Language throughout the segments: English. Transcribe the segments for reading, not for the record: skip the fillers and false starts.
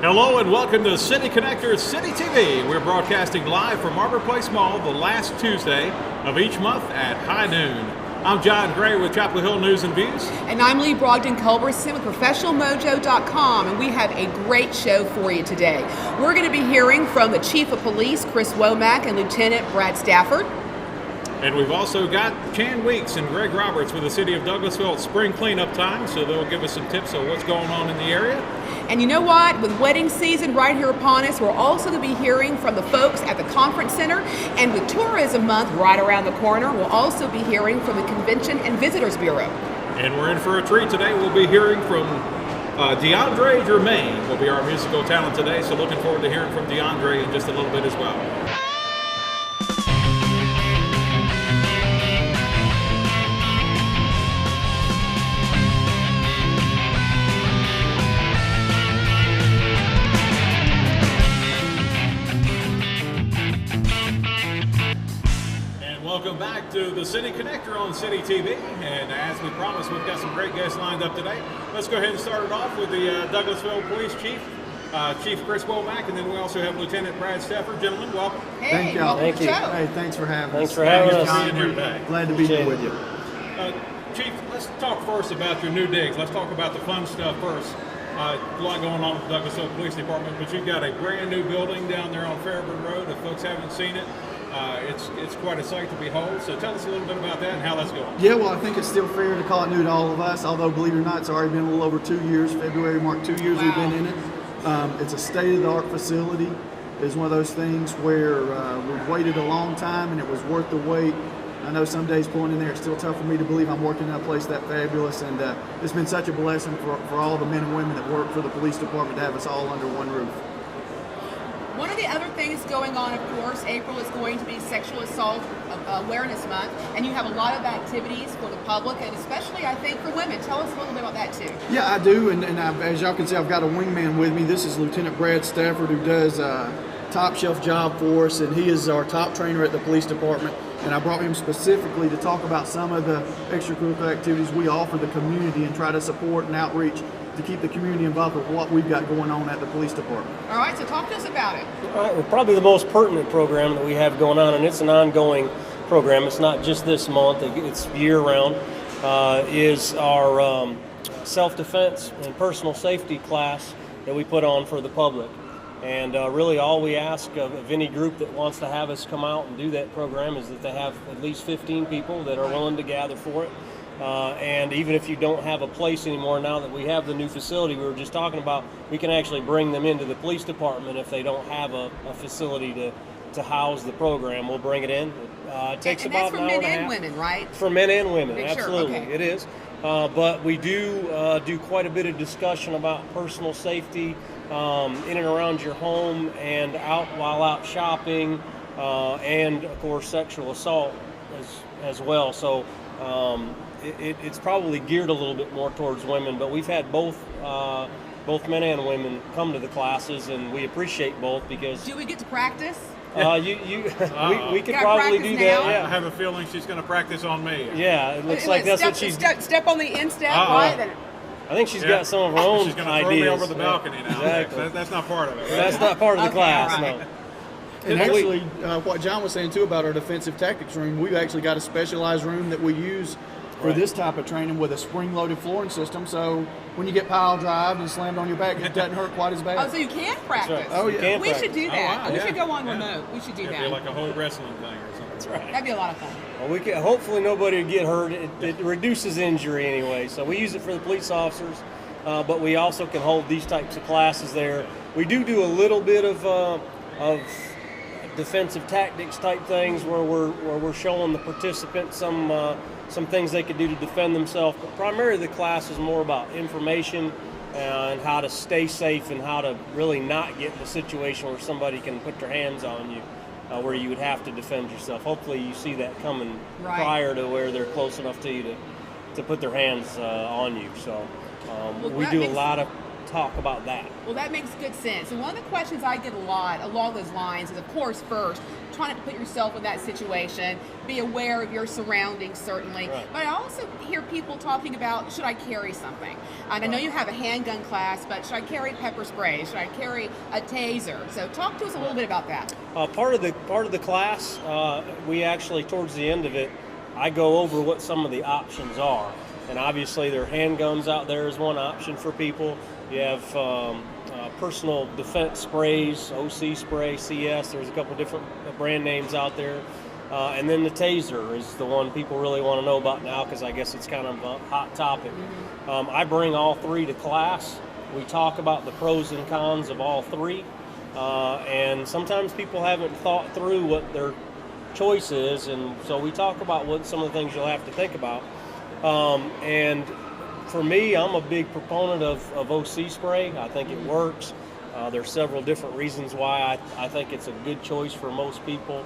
Hello and welcome to City Connector City TV. We're broadcasting live from Arbor Place Mall the last Tuesday of each month at high noon. I'm John Gray with Chapel Hill News and Views. And I'm Lee Brogdon-Culberson with ProfessionalMojo.com, and we have a great show for you today. We're going to be hearing from the Chief of Police, Chris Womack, and Lieutenant Brad Stafford. And we've also got Chan Weeks and Greg Roberts with the City of Douglasville at spring cleanup time, so they'll give us some tips on what's going on in the area. And you know what? With wedding season right here upon us, we're also going to be hearing from the folks at the Conference Center. And with Tourism Month right around the corner, we'll also be hearing from the Convention and Visitors Bureau. And we're in for a treat today. We'll be hearing from DeAndre Germain will be our musical talent today, so looking forward to hearing from DeAndre in just a little bit as well. Welcome back to the City Connector on City TV, and as we promised, we've got some great guests lined up today. Let's go ahead and start it off with the Douglasville Police Chief, Chief Chris Womack, and then we also have Lieutenant Brad Stafford. Gentlemen, welcome. Hey, thank y'all. welcome to the show. Hey, thanks for having us. Thanks for having us. Glad to be here with you. Chief, let's talk first about your new digs. Let's talk about the fun stuff first. A lot going on with the Douglasville Police Department, but you've got a brand new building down there on Fairburn Road. If folks haven't seen it, it's quite a sight to behold. So tell us a little bit about that and how that's going. Yeah, well, I think it's still fair to call it new to all of us, although believe it or not, it's already been a little over 2 years. February marked 2 years we've been in it. It's a state-of-the-art facility. It's one of those things where we've waited a long time and it was worth the wait. I know some days pulling in there, it's still tough for me to believe I'm working in a place that fabulous, and it's been such a blessing for all the men and women that work for the police department to have us all under one roof. One of the other things going on, of course, April is going to be Sexual Assault Awareness Month, and you have a lot of activities for the public, and especially, I think, for women. Tell us a little bit about that, too. Yeah, I do, and as y'all can see, I've got a wingman with me. This is Lieutenant Brad Stafford, who does a top-shelf job for us, and he is our top trainer at the police department. And I brought him specifically to talk about some of the extracurricular activities we offer the community and try to support and outreach to keep the community involved with what we've got going on at the police department. All right, so talk to us about it. All right, well, probably the most pertinent program that we have going on, and it's an ongoing program. It's not just this month, it's year-round, is our self-defense and personal safety class that we put on for the public. And really all we ask of any group that wants to have us come out and do that program is that they have at least 15 people that are willing to gather for it. And even if you don't have a place anymore, now that we have the new facility we were just talking about, we can actually bring them into the police department if they don't have a facility to house the program. We'll bring it in. It takes and about that's for an hour men and a and half. women, right? For men and women, Make sure, absolutely, okay. it is. But we do quite a bit of discussion about personal safety in and around your home and while out shopping, and of course sexual assault as well. So it's probably geared a little bit more towards women, but we've had both men and women come to the classes, and we appreciate both because Do we get to practice? we could Gotta probably practice do now. that. I have a feeling she's going to practice on me. Yeah, it looks like that's what she's. Step on the instep, right? Then I think she's got some of her own She's going to ideas. throw me over the balcony now. Exactly. That's not part of it. That's not part of the Okay, class, all right. no. And actually, what John was saying too about our defensive tactics room, we've actually got a specialized room that we use for Right. this type of training with a spring-loaded flooring system. So when you get pile drive and slammed on your back, it doesn't hurt quite as bad. Oh, so you can practice. right. Oh, yeah. You can We should do that. wow, We yeah. should go on Yeah. remote. We should do It'd that. be like a whole wrestling thing or something. That's right. That'd be a lot of fun. Well, we can, hopefully nobody will get hurt. It reduces injury anyway. So we use it for the police officers, but we also can hold these types of classes there. We do a little bit of defensive tactics type things where we're showing the participants some things they could do to defend themselves. But primarily the class is more about information and how to stay safe and how to really not get in a situation where somebody can put their hands on you, where you would have to defend yourself. Hopefully you see that coming Right. prior to where they're close enough to you to put their hands on you. So we that do a makes- lot of talk about that. Well, that makes good sense. And one of the questions I get a lot along those lines is, of course, first, try not to put yourself in that situation. Be aware of your surroundings, certainly. Right. But I also hear people talking about, should I carry something? And I know you have a handgun class, but should I carry pepper spray? Should I carry a taser? So talk to us a little bit about that. Part of the class, we actually, towards the end of it, I go over what some of the options are. And obviously there are handguns out there as one option for people. You have personal defense sprays, OC spray, CS, there's a couple different brand names out there. And then the taser is the one people really want to know about now, because I guess it's kind of a hot topic. I bring all three to class. We talk about the pros and cons of all three. And sometimes people haven't thought through what their choice is, and so we talk about what some of the things you'll have to think about. And for me, I'm a big proponent of OC spray. I think it works. There's several different reasons why I think it's a good choice for most people.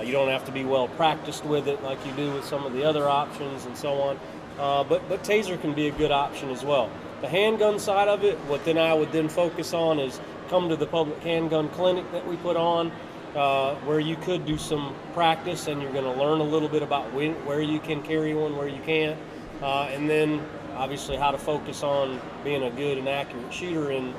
You don't have to be well practiced with it like you do with some of the other options and so on. But taser can be a good option as well. The handgun side of it, what then I would then focus on is come to the public handgun clinic that we put on, where you could do some practice, and you're going to learn a little bit about where you can carry one, where you can't, and then obviously how to focus on being a good and accurate shooter in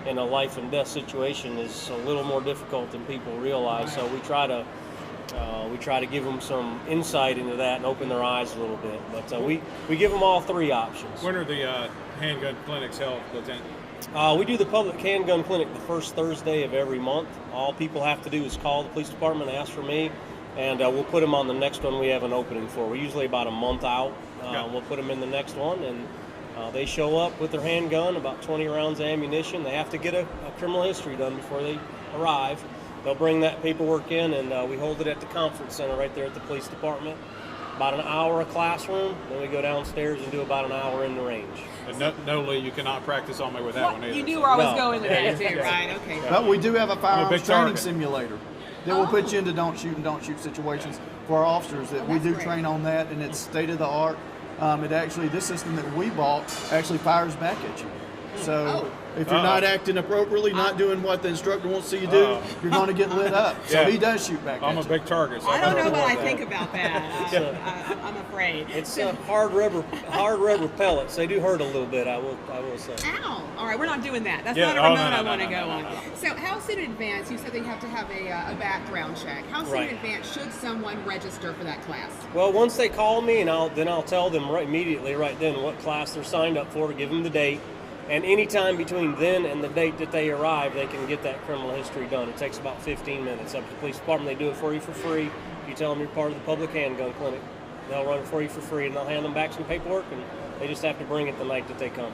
a life and death situation is a little more difficult than people realize. So we try to give them some insight into that and open their eyes a little bit. But we give them all three options. When are the handgun clinics held, Lieutenant? We do the public handgun clinic the first Thursday of every month. All people have to do is call the police department, ask for me, and we'll put them on the next one we have an opening for. We're usually about a month out. We'll put them in the next one, and they show up with their handgun, about 20 rounds of ammunition. They have to get a criminal history done before they arrive. They'll bring that paperwork in, and we hold it at the conference center right there at the police department. About an hour a classroom, then we go downstairs and do about an hour in the range. And no, Lee, you cannot practice on me with that one either. You knew where I was No. going with that too, right? Okay. But we do have a firearms big training target. simulator that will put you into don't shoot situations for our officers. That we that's do great. train on that, and it's state of the art. This system that we bought actually fires back at you. So if you're not acting appropriately, not doing what the instructor wants to see you do, you're going to get lit up. So Yeah. he does shoot back I'm at a you. big target. So I don't know what I that. think about that. I'm afraid. It's hard rubber pellets. They do hurt a little bit, I will say. Ow! All right, we're not doing that. That's Yeah, not a oh, remote no, I no, want to no, go no, on. no. So how soon in advance, you said that you have to have a background check. How soon Right. in advance should someone register for that class? Well, once they call me, and I'll tell them immediately right then what class they're signed up for, to give them the date. And any time between then and the date that they arrive, they can get that criminal history done. It takes about 15 minutes. Up to the police department, they do it for you for free. If you tell them you're part of the public handgun clinic, they'll run it for you for free, and they'll hand them back some paperwork, and they just have to bring it the night that they come.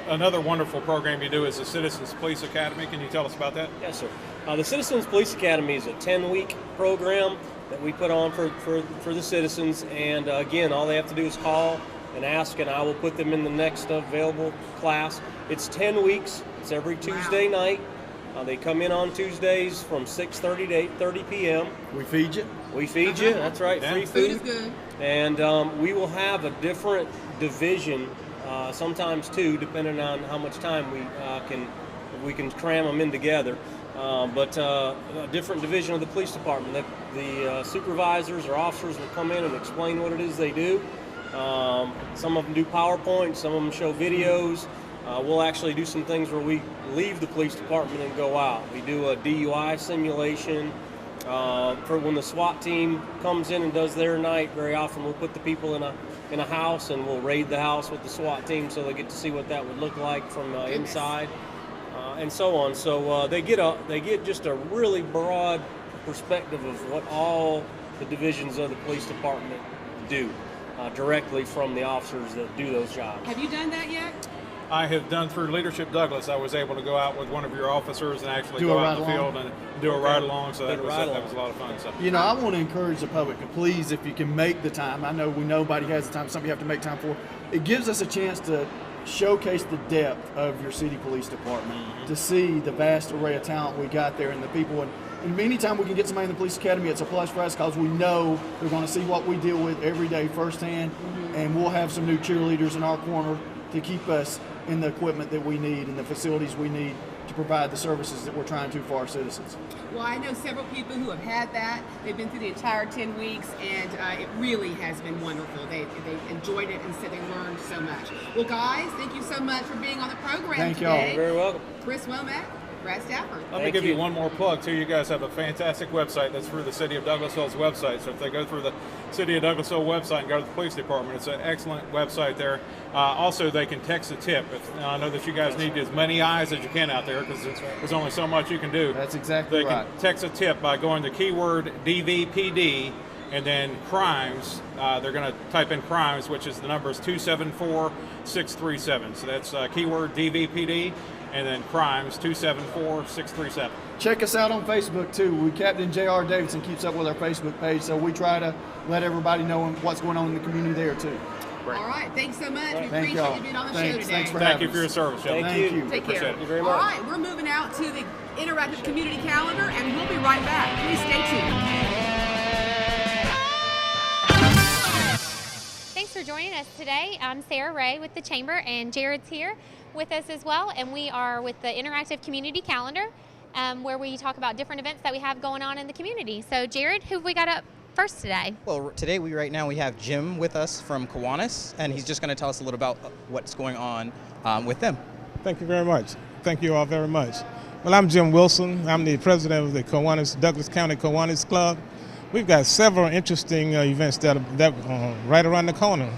Another wonderful program you do is the Citizens Police Academy. Can you tell us about that? Yes, sir. The Citizens Police Academy is a 10-week program that we put on for the citizens. And again, all they have to do is call and ask, and I will put them in the next available class. It's 10 weeks. It's every Tuesday night. They come in on Tuesdays from 6:30 to 8:30 p.m. We feed you. We feed you. That's right. Yeah. Free Food is food. good. And we will have a different division, sometimes two, depending on how much time we can cram them in together. But a different division of the police department. The supervisors or officers will come in and explain what it is they do. Some of them do PowerPoint, some of them show videos. We'll actually do some things where we leave the police department and go out. We do a DUI simulation. For when the SWAT team comes in and does their night, very often we'll put the people in a house, and we'll raid the house with the SWAT team so they get to see what that would look like from inside, and so on. So they get just a really broad perspective of what all the divisions of the police department do, directly from the officers that do those jobs. Have you done that yet? I have done through Leadership Douglas. I was able to go out with one of your officers and actually Do go a out in the ride-along? field and do a ride along. So that Good was ride-along. a lot of fun. So. You know, I want to encourage the public to please, if you can make the time. I know nobody has the time. Something you have to make time for. It gives us a chance to showcase the depth of your city police department, to see the vast array of talent we got there and the people. And anytime we can get somebody in the police academy, it's a plus for us because we know they're going to see what we deal with every day firsthand, and we'll have some new cheerleaders in our corner to keep us in the equipment that we need and the facilities we need to provide the services that we're trying to for our citizens. Well, I know several people who have had that. They've been through the entire 10 weeks, and it really has been wonderful. They enjoyed it and said they learned so much. Well, guys, thank you so much for being on the program Thank y'all. today. You're very welcome. Chris Womack, Brad Stafford. Let me Thank give you you. one more plug too. You guys have a fantastic website that's through the City of Douglasville's website. So if they go through the City of Douglasville website and go to the police department, it's an excellent website there. Also, they can text a tip. I know that you guys need as many eyes as you can out there because there's only so much you can do. That's exactly They right. can text a tip by going to keyword DVPD and then crimes. They're going to type in crimes, which is the number is 274-637. So that's keyword DVPD and then crimes 274-637. Check us out on Facebook too. Captain J.R. Davidson keeps up with our Facebook page, so we try to let everybody know what's going on in the community there too. Great. All right, thanks so much. We Thank appreciate y'all. you being on the show Thanks. today. Thanks for Thank having you for your us. service, gentlemen. Thank you. Take care. Appreciate it. you very All much. right, we're moving out to the interactive community calendar, and we'll be right back. Please stay tuned. Thanks for joining us today. I'm Sarah Ray with the Chamber, and Jared's here with us as well. And we are with the Interactive Community Calendar, where we talk about different events that we have going on in the community. So, Jared, who have we got up first today? Well, today right now we have Jim with us from Kiwanis, and he's just going to tell us a little about what's going on with them. Thank you very much. Thank you all very much. Well, I'm Jim Wilson. I'm the president of the Kiwanis, Douglas County Kiwanis Club. We've got several interesting events that are right around the corner.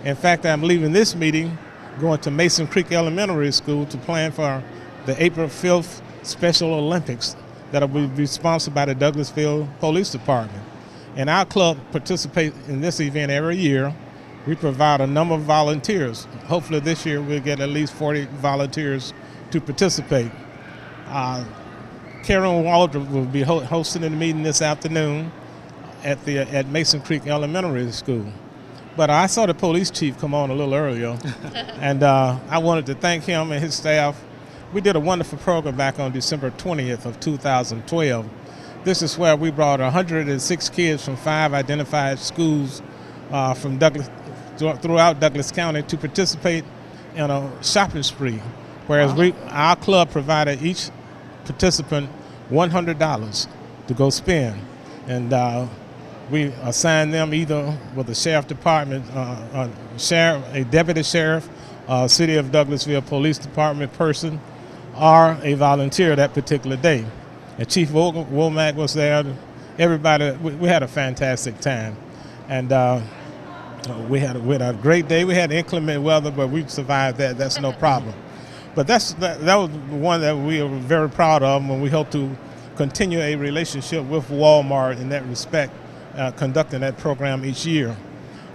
In fact, I'm leaving this meeting, going to Mason Creek Elementary School to plan for the April 5th Special Olympics that will be sponsored by the Douglasville Police Department. And our club participates in this event every year. We provide a number of volunteers. Hopefully this year we'll get at least 40 volunteers to participate. Karen Waldrop will be hosting the meeting this afternoon at Mason Creek Elementary School. But I saw the police chief come on a little earlier, and I wanted to thank him and his staff. We did a wonderful program back on December 20th of 2012. This is where we brought 106 kids from 5 identified schools from throughout Douglas County to participate in a shopping spree, whereas our club provided each participant $100 to go spend. And we assigned them either with the sheriff department, a deputy sheriff, City of Douglasville Police Department person, or a volunteer that particular day. And Chief Womack was there. Everybody, we had a fantastic time. And we had a great day. We had inclement weather, but we survived that. That's no problem. But that was one that we are very proud of, and we hope to continue a relationship with Walmart in that respect, conducting that program each year.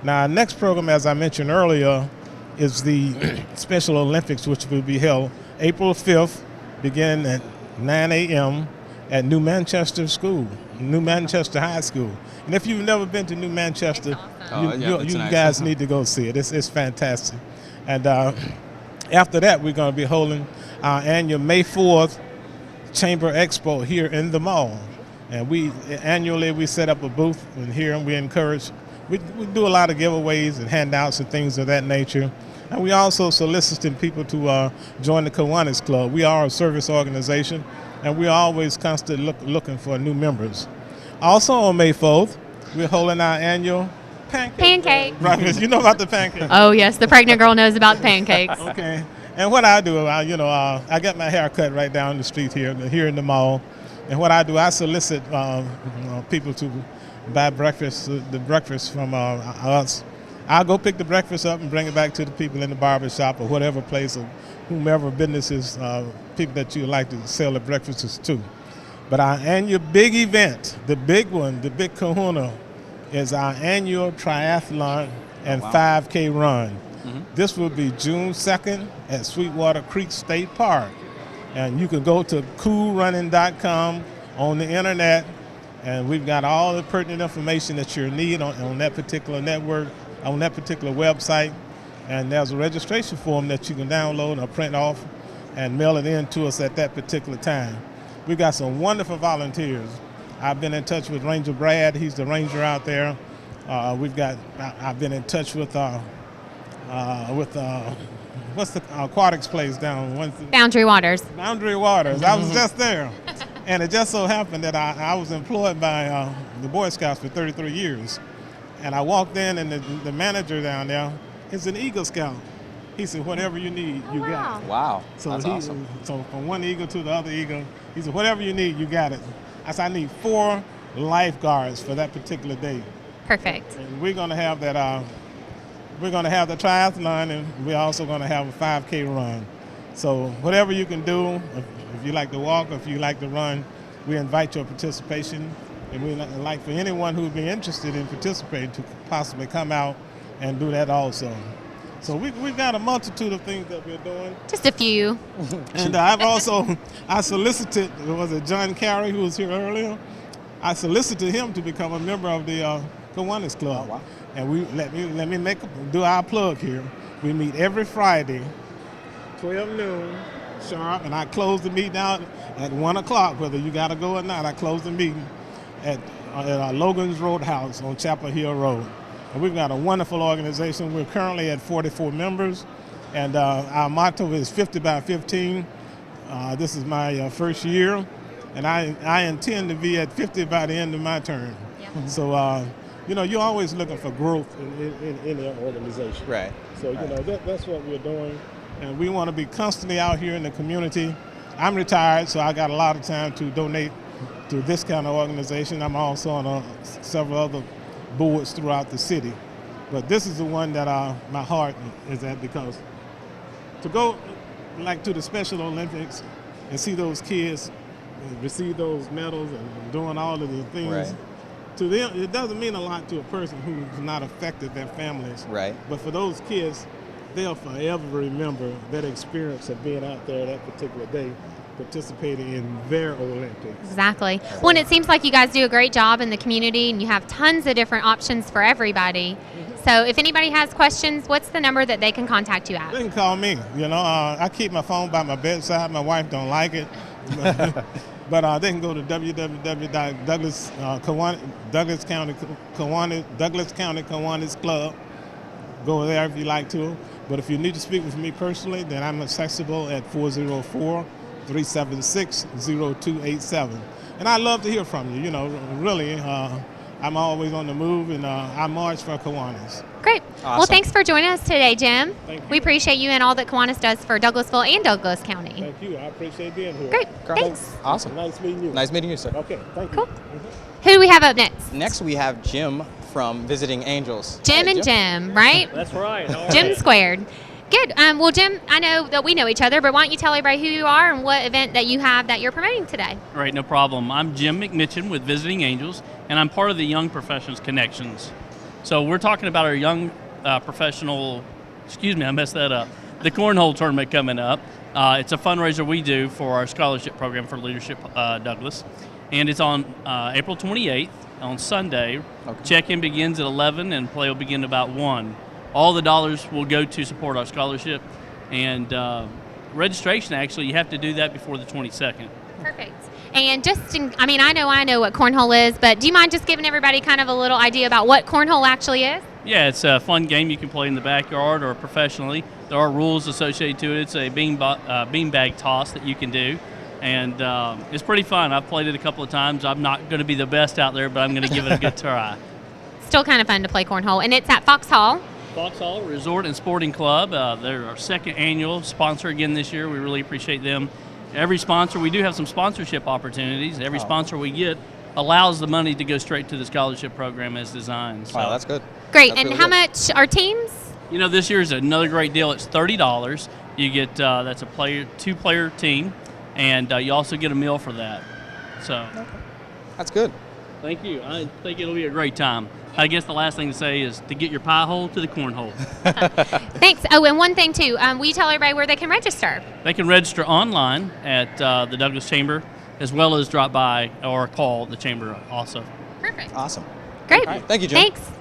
Now, our next program, as I mentioned earlier, is the Special Olympics, which will be held April 5th, beginning at 9 a.m. at New Manchester High School. And if you've never been to New Manchester, you guys need to go see it. It's fantastic. And after that, we're going to be holding our annual May 4th Chamber Expo here in the mall. And annually we set up a booth in here, and we encourage, we do a lot of giveaways and handouts and things of that nature. And we also soliciting people to join the Kiwanis Club. We are a service organization, and we're always constantly looking for new members. Also on May 4th, we're holding our annual Pancake. breakfast. You know about the pancake? Oh, yes, the pregnant girl knows about pancakes. Okay. And what I do, I got my hair cut right down the street here in the mall. And what I do, I solicit people to buy the breakfast from us. I'll go pick the breakfast up and bring it back to the people in the barber shop or whatever place or whomever businesses, people that you like to sell the breakfasts to. But our annual big event, the big one, the big kahuna, is our annual triathlon and 5K run. Mm-hmm. This will be June 2nd at Sweetwater Creek State Park. And you can go to coolrunning.com on the internet, and we've got all the pertinent information that you need on that particular network, on that particular website. And there's a registration form that you can download or print off and mail it in to us at that particular time. We've got some wonderful volunteers. I've been in touch with Ranger Brad. He's the ranger out there. I've been in touch with what's the aquatics place down? Boundary Waters. Boundary Waters. I was just there. And it just so happened that I was employed by the Boy Scouts for 33 years. And I walked in, and the manager down there is an Eagle Scout. He said, whatever you need, you got it. Wow. So That's awesome. So from one eagle to the other eagle, he said, whatever you need, you got it. I said, I need 4 lifeguards for that particular day. Perfect. And we're going to have that. We're going to have the triathlon, and we're also going to have a 5K run. So whatever you can do, if you like to walk, or if you like to run, we invite your participation. And we'd like for anyone who would be interested in participating to possibly come out and do that also. So we've got a multitude of things that we're doing. Just a few. And I solicited, was it John Carey who was here earlier? I solicited him to become a member of the Kiwanis Club. Oh, wow. And let me do our plug here. We meet every Friday, 12 noon sharp, and I close the meeting out at 1 o'clock, whether you got to go or not. I close the meeting at Logan's Roadhouse on Chapel Hill Road. And we've got a wonderful organization. We're currently at 44 members, and our motto is 50 by 15. This is my first year, and I intend to be at 50 by the end of my term. Yeah. So, you're always looking for growth in any organization. Right. So, that's what we're doing, and we want to be constantly out here in the community. I'm retired, so I got a lot of time to donate to this kind of organization. I'm also on several other boards throughout the city, but this is the one that my heart is at, because to go like to the Special Olympics and see those kids receive those medals and doing all of the things, Right. to them it doesn't mean a lot to a person who's not affected, their families. Right. But for those kids, they'll forever remember that experience of being out there that particular day, participating in their Olympics. Exactly. Well, and it seems like you guys do a great job in the community, and you have tons of different options for everybody. So if anybody has questions, what's the number that they can contact you at? They can call me. I keep my phone by my bedside. My wife don't like it, but they can go to www.Douglas County Kiwanis Club. Go there if you like to. But if you need to speak with me personally, then I'm accessible at 404-376-0287. And I'd love to hear from you. Really, I'm always on the move, and I march for Kiwanis. Great. Awesome. Well, thanks for joining us today, Jim. Thank you. We appreciate you and all that Kiwanis does for Douglasville and Douglas County. Thank you. I appreciate being here. Great. Thanks. Awesome. Nice meeting you. Nice meeting you, sir. Okay, thank you. Cool. Who do we have up next? Next, we have Jim from Visiting Angels. Jim Hi, and Jim, right? That's right. Jim squared. Good. Well, Jim, I know that we know each other, but why don't you tell everybody who you are and what event that you have that you're promoting today? Right, no problem. I'm Jim McMitchin with Visiting Angels, and I'm part of the Young Professionals Connections. So we're talking about our young professional, I messed that up, the Cornhole Tournament coming up. It's a fundraiser we do for our scholarship program for Leadership Douglas, and it's on April 28th on Sunday. Okay. Check-in begins at 11 and play will begin about 1. All the dollars will go to support our scholarship, and registration, actually, you have to do that before the 22nd. Perfect. And I know what cornhole is, but do you mind just giving everybody kind of a little idea about what cornhole actually is? Yeah, it's a fun game you can play in the backyard or professionally. There are rules associated to it. It's a beanbag toss that you can do, and it's pretty fun. I've played it a couple of times. I'm not going to be the best out there, but I'm going to give it a good try. Still kind of fun to play cornhole, and it's at Fox Hall. Vauxhall Resort and Sporting Club. They're our second annual sponsor again this year. We really appreciate them. Every sponsor, we do have some sponsorship opportunities. Every sponsor we get allows the money to go straight to the school program as designed. So, Wow, that's good. Great. That's And really how good. much are teams? this year is another great deal. It's $30. You get that's a two-player team, and you also get a meal for that. So, That's good. thank you. I think it'll be a great time. I guess the last thing to say is to get your pie hole to the cornhole. Thanks. Oh, and one thing too. Will you tell everybody where they can register? They can register online at the Douglas Chamber, as well as drop by or call the Chamber also. Perfect. Awesome. Great. All right. Thank you, Jim. Thanks.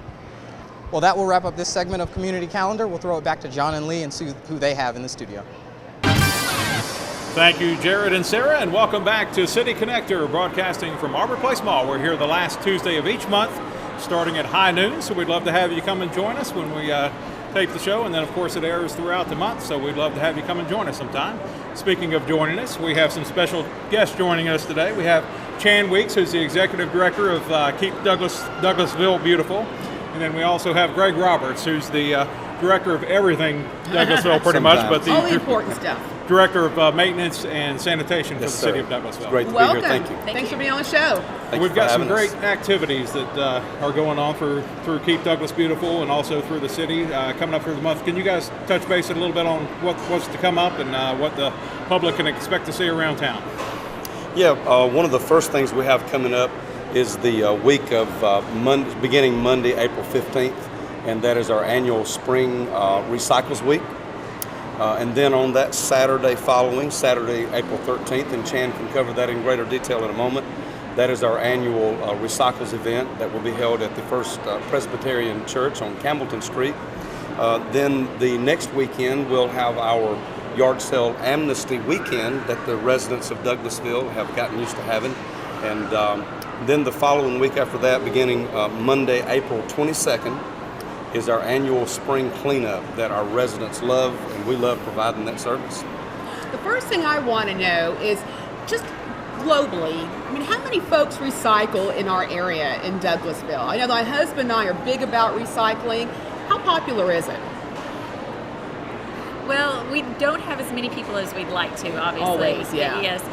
Well, that will wrap up this segment of Community Calendar. We'll throw it back to John and Lee and see who they have in the studio. Thank you, Jared and Sarah, and welcome back to City Connector, broadcasting from Arbor Place Mall. We're here the last Tuesday of each month, starting at high noon, so we'd love to have you come and join us when we tape the show, and then of course it airs throughout the month, so we'd love to have you come and join us sometime. Speaking of joining us, we have some special guests joining us today. We have Chan Weeks, who's the Executive Director of Keep Douglasville Beautiful, and then we also have Greg Roberts, who's the Director of everything Douglasville pretty much, but All the the important stuff. Director of Maintenance and Sanitation for the City of Douglasville. Great to Welcome. be here. Thank you. Thanks for being on the show. Thanks We've for got some having us. great activities that are going on through Keep Douglas Beautiful and also through the city coming up through the month. Can you guys touch base a little bit on what's to come up and what the public can expect to see around town? Yeah, one of the first things we have coming up is the week of beginning Monday, April 15th, and that is our annual Spring Recycles Week. And then on that Saturday following, Saturday, April 13th, and Chan can cover that in greater detail in a moment, that is our annual Recycles event that will be held at the First Presbyterian Church on Campbellton Street. Then the next weekend, we'll have our yard sale amnesty weekend that the residents of Douglasville have gotten used to having. And then the following week after that, beginning Monday, April 22nd, is our annual spring cleanup that our residents love, and we love providing that service. The first thing I want to know is just globally, I mean, how many folks recycle in our area in Douglasville? I know my husband and I are big about recycling. How popular is it? Well, we don't have as many people as we'd like to, obviously. Always, yeah. Yes.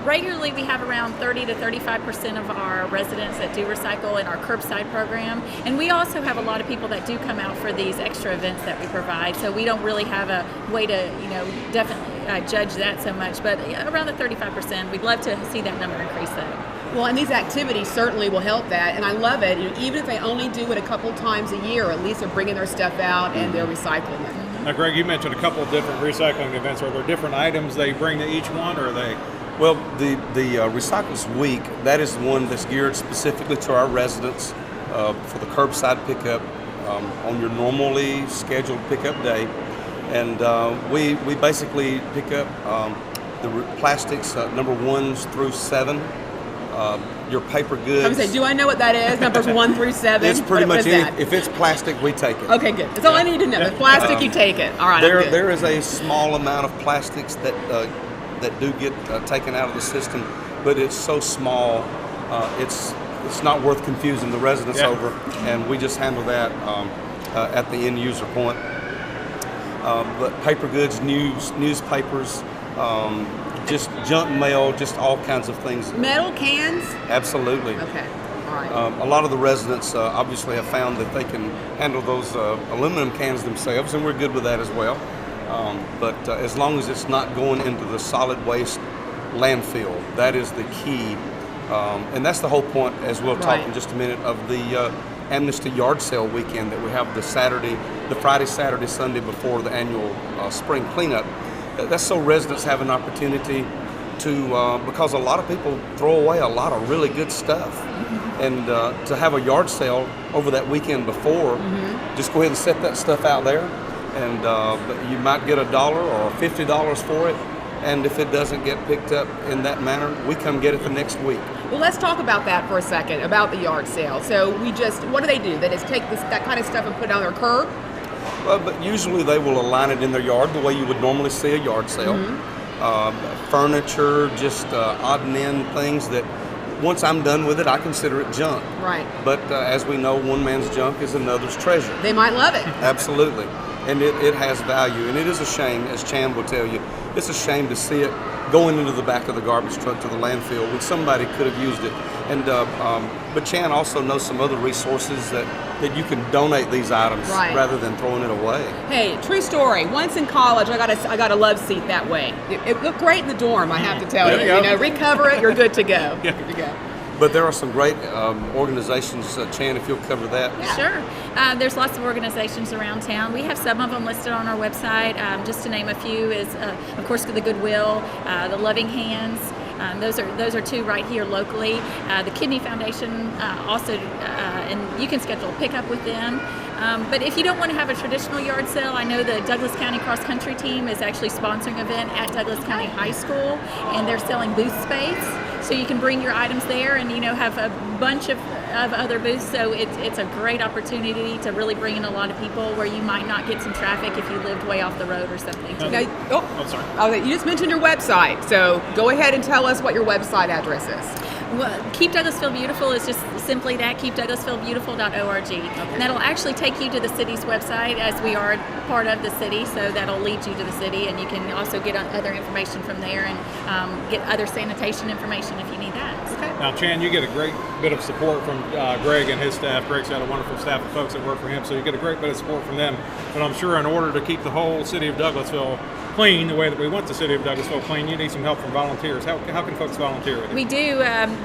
Regularly, we have around 30 to 35% of our residents that do recycle in our curbside program. And we also have a lot of people that do come out for these extra events that we provide. So we don't really have a way to, definitely judge that so much. But around the 35%, we'd love to see that number increase though. Well, and these activities certainly will help that, and I love it. Even if they only do it a couple times a year, at least they're bringing their stuff out and they're recycling it. Now, Greg, you mentioned a couple of different recycling events. Are there different items they bring to each one, or are they? Well, the Recycles Week, that is the one that's geared specifically to our residents for the curbside pickup on your normally scheduled pickup day. And we basically pick up the plastics number 1s through 7, your paper goods. I was say, do I know what that is? Numbers 1 through 7? It's pretty What much is that? if it's plastic, we take it. Okay, good. That's all I need to know. If plastic, you take it. All right, I'm good. There is a small amount of plastics that do get taken out of the system, but it's so small, it's not worth confusing the residents over, and we just handle that at the end user point. But paper goods, newspapers, just junk mail, just all kinds of things. Metal cans? Absolutely. Okay. All right. A lot of the residents obviously have found that they can handle those aluminum cans themselves, and we're good with that as well. But as long as it's not going into the solid waste landfill, that is the key. And that's the whole point, as we'll talk in just a minute, of the Amnesty Yard Sale weekend that we have the Friday, Saturday, Sunday before the annual spring cleanup. That's so residents have an opportunity to, because a lot of people throw away a lot of really good stuff. And to have a yard sale over that weekend before, just go ahead and set that stuff out there. And you might get $1 or $50 for it. And if it doesn't get picked up in that manner, we come get it the next week. Well, let's talk about that for a second, about the yard sale. So what do? They just take that kind of stuff and put it on their curb? Well, but usually they will align it in their yard the way you would normally see a yard sale. Furniture, just odd and end things that once I'm done with it, I consider it junk. Right. But as we know, one man's junk is another's treasure. They might love it. Absolutely. And it has value. And it is a shame, as Chan will tell you, it's a shame to see it going into the back of the garbage truck to the landfill when somebody could have used it. And but Chan also knows some other resources that you can donate these items rather than throwing it away. Hey, true story. Once in college, I got a love seat that way. It looked great in the dorm, I have to tell you. You know, recover it, you're good to go. Good to go. But there are some great organizations, Chan, if you'll cover that. Yeah. Sure. There's lots of organizations around town. We have some of them listed on our website. Just to name a few is, of course, the Goodwill, the Loving Hands. Those are two right here locally. The Kidney Foundation also, and you can schedule a pickup with them. But if you don't want to have a traditional yard sale, I know the Douglas County Cross Country team is actually sponsoring an event at Douglas County High School, and they're selling booth space. So you can bring your items there and, have a bunch of of other booths, so it's a great opportunity to really bring in a lot of people where you might not get some traffic if you lived way off the road or something. Now, sorry. Okay, you just mentioned your website, so go ahead and tell us what your website address is. Well, Keep Douglasville Beautiful is just simply that, keepdouglasvillebeautiful.org. And that'll actually take you to the city's website, as we are part of the city, so that'll lead you to the city, and you can also get other information from there and get other sanitation information if you need that. Okay. Now, Chan, you get a great bit of support from Greg and his staff. Greg's got a wonderful staff of folks that work for him, so you get a great bit of support from them. But I'm sure in order to keep the whole city of Douglasville clean the way that we want the city of Douglasville clean, you need some help from volunteers. How can folks volunteer with you? We do.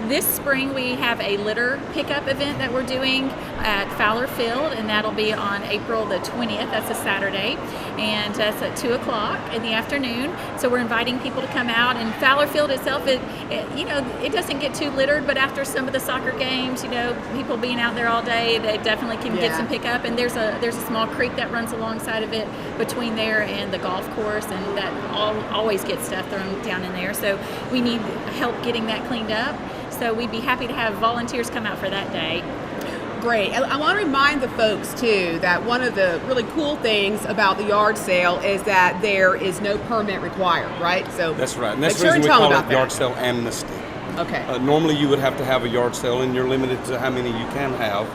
This spring we have a litter pickup event that we're doing at Fowler Field, and that'll be on April the 20th. That's a Saturday, and that's at 2 o'clock in the afternoon. So we're inviting people to come out. And Fowler Field itself, it doesn't get too littered, but after some of the soccer games, people being out there all day, they definitely can get some pickup. And there's a small creek that runs alongside of it between there and the golf course, and that always gets stuff thrown down in there. So we need help getting that cleaned up. So we'd be happy to have volunteers come out for that day. Great. I want to remind the folks, too, that one of the really cool things about the yard sale is that there is no permit required, right? So That's right. And that's make the sure reason and we tell call them it about yard that. sale amnesty. Okay. Normally you would have to have a yard sale, and you're limited to how many you can have.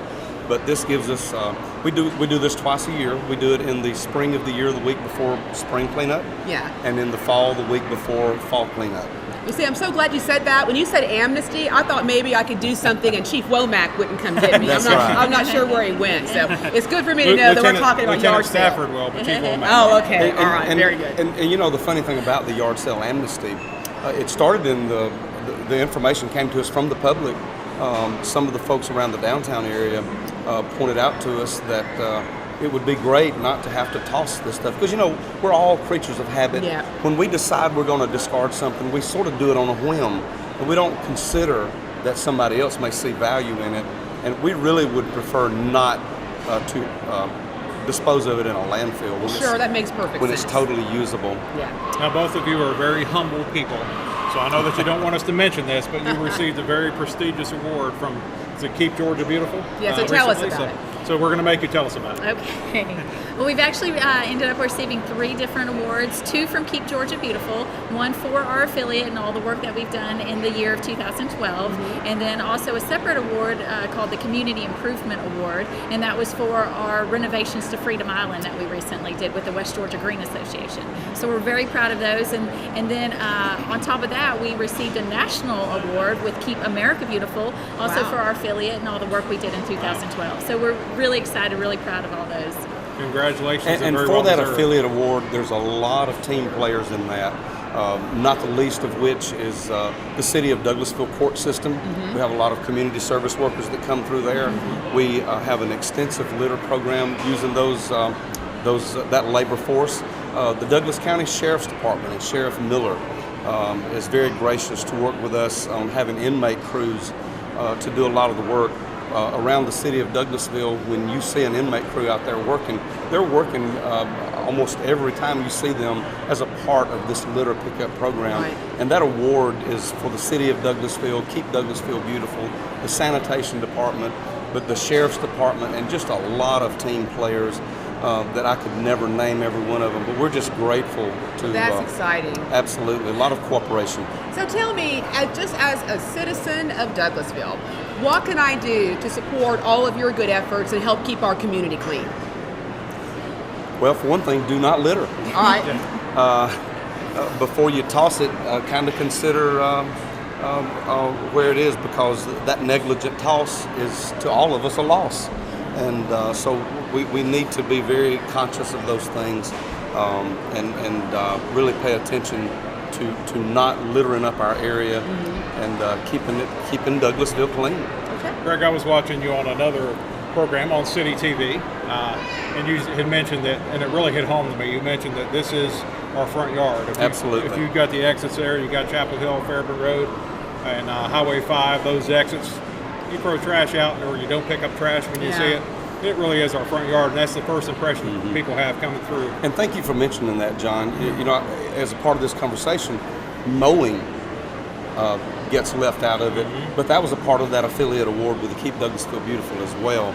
But this gives us, we do this twice a year. We do it in the spring of the year, the week before spring cleanup. Yeah. And in the fall, the week before fall cleanup. You see, I'm so glad you said that. When you said amnesty, I thought maybe I could do something and Chief Womack wouldn't come get me. That's right. I'm not sure where he went. So it's good for me to know that we're talking about yard Lieutenant sale. Stafford will, but Chief Womack. Oh, okay. All right. Very good. And the funny thing about the yard sale amnesty, it started in the information came to us from the public. Some of the folks around the downtown area pointed out to us that it would be great not to have to toss this stuff, because we're all creatures of habit. Yeah. When we decide we're going to discard something, we sort of do it on a whim, and we don't consider that somebody else may see value in it, and we really would prefer not to dispose of it in a landfill. Sure, that makes perfect when sense. it's totally usable. Yeah. Now, both of you are very humble people, so I know that you don't want us to mention this, but you received a very prestigious award from, is it Keep Georgia Beautiful? Yeah, so tell us recently? about it. So we're going to make you tell us about it. Okay. Well, we've actually ended up receiving 3 different awards, 2 from Keep Georgia Beautiful, 1 for our affiliate and all the work that we've done in the year of 2012, and then also a separate award called the Community Improvement Award, and that was for our renovations to Freedom Island that we recently did with the West Georgia Green Association. So we're very proud of those, and then on top of that, we received a national award with Keep America Beautiful, also for our affiliate and all the work we did in 2012. So we're really excited, really proud of all those. Congratulations. And very for well that deserved. affiliate award, there's a lot of team players in that, not the least of which is the City of Douglasville court system. We have a lot of community service workers that come through there. We have an extensive litter program using that labor force. The Douglas County Sheriff's Department and Sheriff Miller is very gracious to work with us on having inmate crews to do a lot of the work. Around the city of Douglasville, when you see an inmate crew out there working, they're working almost every time you see them as a part of this litter pickup program. Right. And that award is for the city of Douglasville, Keep Douglasville Beautiful, the sanitation department, but the sheriff's department, and just a lot of team players that I could never name every one of them. But we're just grateful to. That's exciting. Absolutely, a lot of cooperation. So tell me, just as a citizen of Douglasville, what can I do to support all of your good efforts and help keep our community clean? Well, for one thing, do not litter. All right. Before you toss it, kind of consider where it is, because that negligent toss is to all of us a loss. And so we need to be very conscious of those things and really pay attention to not littering up our area and keeping Douglasville clean. Okay. Greg, I was watching you on another program on City TV, and you had mentioned that, and it really hit home to me. You mentioned that this is our front yard. Absolutely. If you've got the exits there, you got Chapel Hill, Fairburn Road, and Highway 5, those exits, you throw trash out or you don't pick up trash when you see it. It really is our front yard, and that's the first impression that people have coming through. And thank you for mentioning that, John. As a part of this conversation, mowing gets left out of it. But that was a part of that affiliate award with the Keep Douglasville Beautiful as well.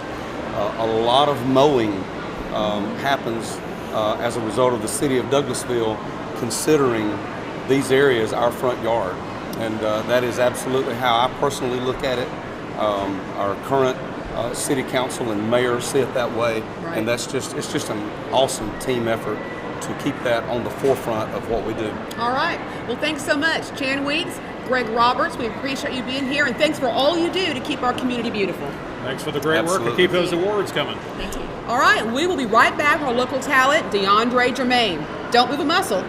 A lot of mowing happens as a result of the city of Douglasville considering these areas our front yard. And that is absolutely how I personally look at it. Our current city council and mayor see it that way. Right. And it's just an awesome team effort to keep that on the forefront of what we do. All right. Well, thanks so much, Chan Weeks, Greg Roberts. We appreciate you being here, and thanks for all you do to keep our community beautiful. Thanks for the great work Absolutely. and keep those awards coming. Thank you. All right. We will be right back with our local talent, DeAndre Germain. Don't move a muscle.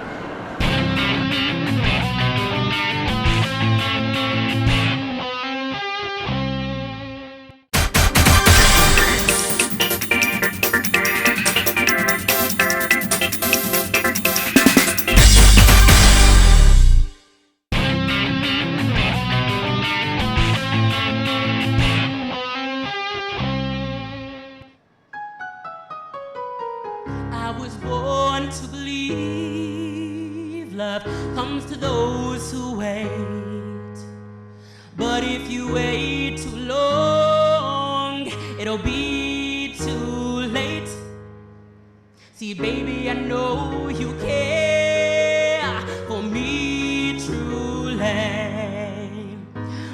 I was born to believe love comes to those who wait. But if you wait too long, it'll be too late. See, baby, I know you care for me truly,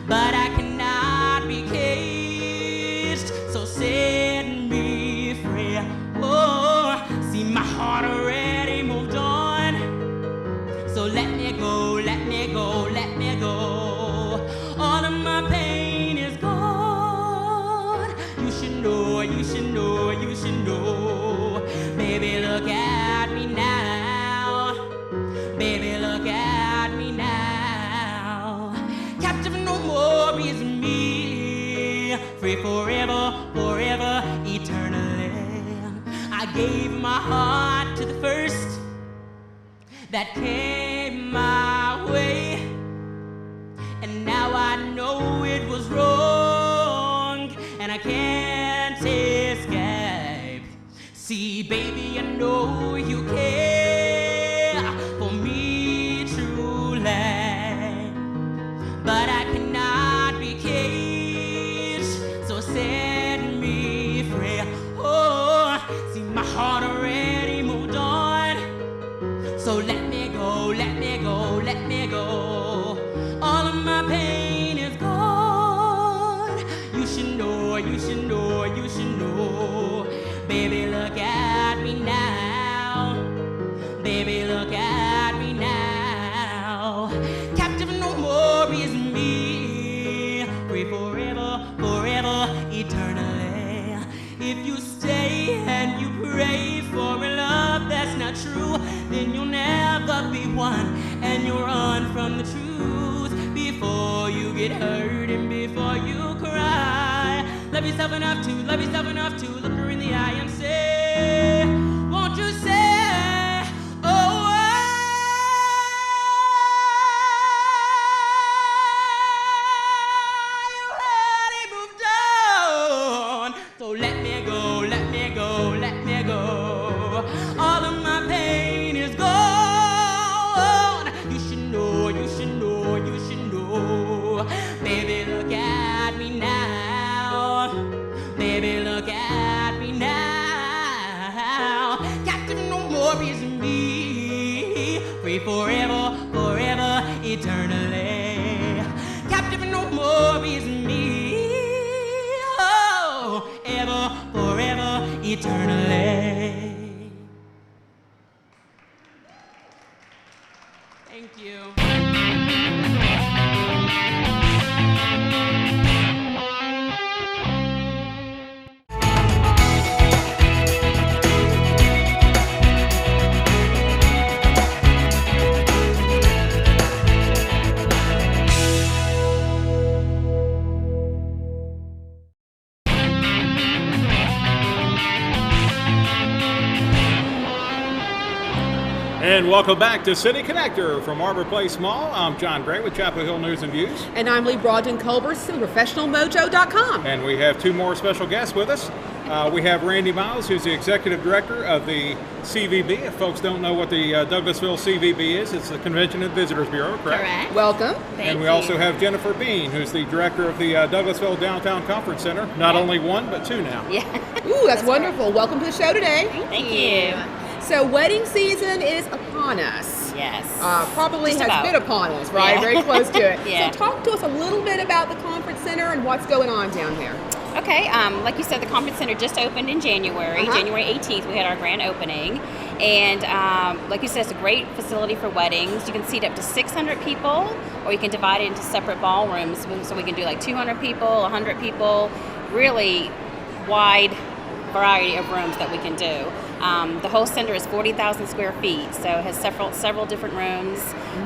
but I cannot be caged, so set me free. Oh, see, my heart already moved on, so let me go, let me go, let me go. All of my pain is gone. You should know, you should know, you should know. Baby, look at me now. Baby, look at me now. Captive no more is me. Free forever, forever, eternally. I gave my heart to the first that came my way, and now I know it was wrong, and I can't escape. See, baby, I know you care for me truly, but I cannot be caged, so set me free. Oh, see, my heart already moved on, so let me go, let me go, let me go. All of my pain is gone. You should know, you should know, you should know. Baby, look at me now. Baby, look at me now. Captive no more is me. Free forever, forever, eternally. If you stay and you pray for a love that's not true, then you'll never be one, and you'll run from the truth before you get hurt and before you cry. Love yourself enough to look her in the eye and say, won't you say, oh, you already moved on. So let me go, let me go, let me go. All of my pain is gone. You should know, you should know, you should know. Baby, look at me now. Baby, look at me now. Captive no more is me. Free forever, forever, eternally. Captive no more is me. Oh, ever, forever, eternally. Thank you. And welcome back to City Connector from Arbor Place Mall. I'm John Gray with Chapel Hill News and Views. And I'm Lee Brogdon Culbertson, ProfessionalMojo.com. And we have two more special guests with us. We have Randy Miles, who's the Executive Director of the CVB. If folks don't know what the Douglasville CVB is, it's the Convention and Visitors Bureau, correct? Correct. Welcome. And we also have Jennifer Bean, who's the Director of the Douglasville Downtown Conference Center. Not only one, but two now. Yeah. Ooh, that's wonderful. Welcome to the show today. Thank you. So wedding season is upon us. Yes. Probably Just has about. been upon us, right? Yeah. Very close to it. Yeah. So talk to us a little bit about the conference center and what's going on down there. Okay, like you said, the conference center just opened in January. Uh-huh. January 18th, we had our grand opening. And like you said, it's a great facility for weddings. You can seat up to 600 people, or you can divide it into separate ballrooms. So we can do like 200 people, 100 people, really wide variety of rooms that we can do. The whole center is 40,000 square feet, so it has several different rooms,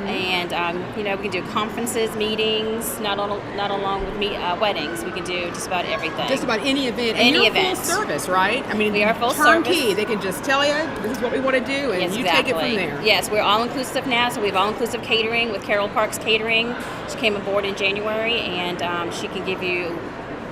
and we can do conferences, meetings, not along with weddings. We can do just about everything. Just about any event. And Any you're event. full service, right? I mean, We are full turnkey. service. They can just tell you this is what we want to do, and you take it from there. Yes, we're all inclusive now, so we have all inclusive catering with Carol Parks Catering. She came aboard in January, and she can give you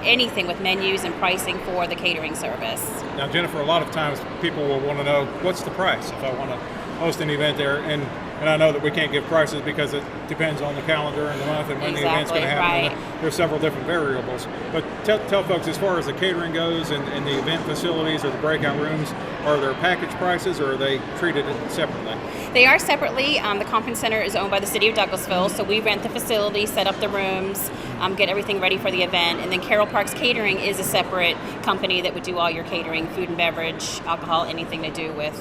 anything with menus and pricing for the catering service. Now, Jennifer, a lot of times people will want to know what's the price if I want to host an event there, and I know that we can't give prices because it depends on the calendar and the month and when the event's going to happen. Right. There's several different variables. But tell folks, as far as the catering goes and the event facilities or the breakout rooms, are there package prices or are they treated separately? They are separately. The conference center is owned by the city of Douglasville, so we rent the facility, set up the rooms, get everything ready for the event. And then Carol Parks Catering is a separate company that would do all your catering, food and beverage, alcohol, anything to do with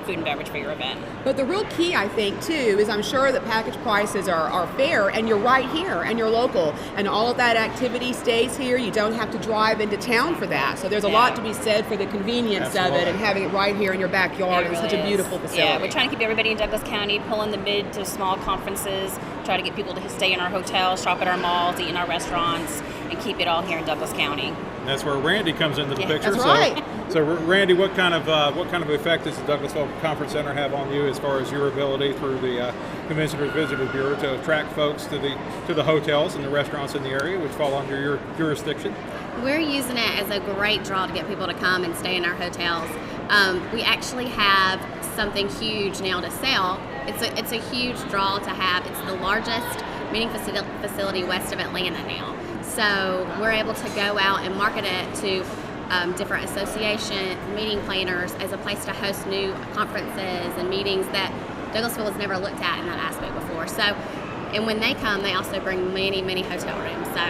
food and beverage for your event. But the real key, I think, too, is I'm sure that package prices are fair, and you're right here, and you're local, and all of that activity stays here. You don't have to drive into town for that. So there's a lot to be said for the convenience of it and having it right here in your backyard. It's such a beautiful facility. Yeah, we're trying to keep everybody in Douglas County, pulling the mid to small conferences, try to get people to stay in our hotels, shop at our malls, eat in our restaurants, and keep it all here in Douglas County. And that's where Randy comes into the picture. That's right. So Randy, what kind of effect does the Douglasville Conference Center have on you as far as your ability through the Convention and Visitors Bureau to attract folks to the hotels and the restaurants in the area, which fall under your jurisdiction? We're using it as a great draw to get people to come and stay in our hotels. We actually have something huge now to sell. It's a huge draw to have. It's the largest meeting facility west of Atlanta now. So we're able to go out and market it to different association meeting planners as a place to host new conferences and meetings that Douglasville has never looked at in that aspect before. So, and when they come, they also bring many, many hotel rooms. So.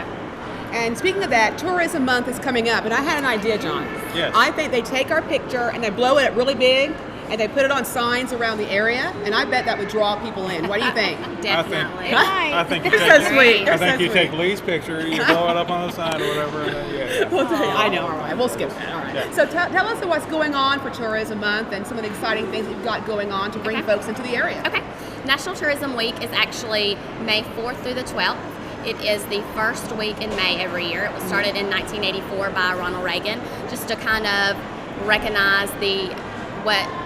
And speaking of that, Tourism Month is coming up, and I had an idea, John. Yes. I think they take our picture and they blow it up really big, and they put it on signs around the area, and I bet that would draw people in. What do you think? Definitely. I think you You're take, so sweet. I think you take Lee's picture, you blow it up on the side or whatever, and then, I know. All right, we'll skip that. All right. Yeah. So tell us what's going on for Tourism Month and some of the exciting things that you've got going on to bring folks into the area. Okay. National Tourism Week is actually May 4th through the 12th. It is the first week in May every year. It was started in 1984 by Ronald Reagan, just to kind of recognize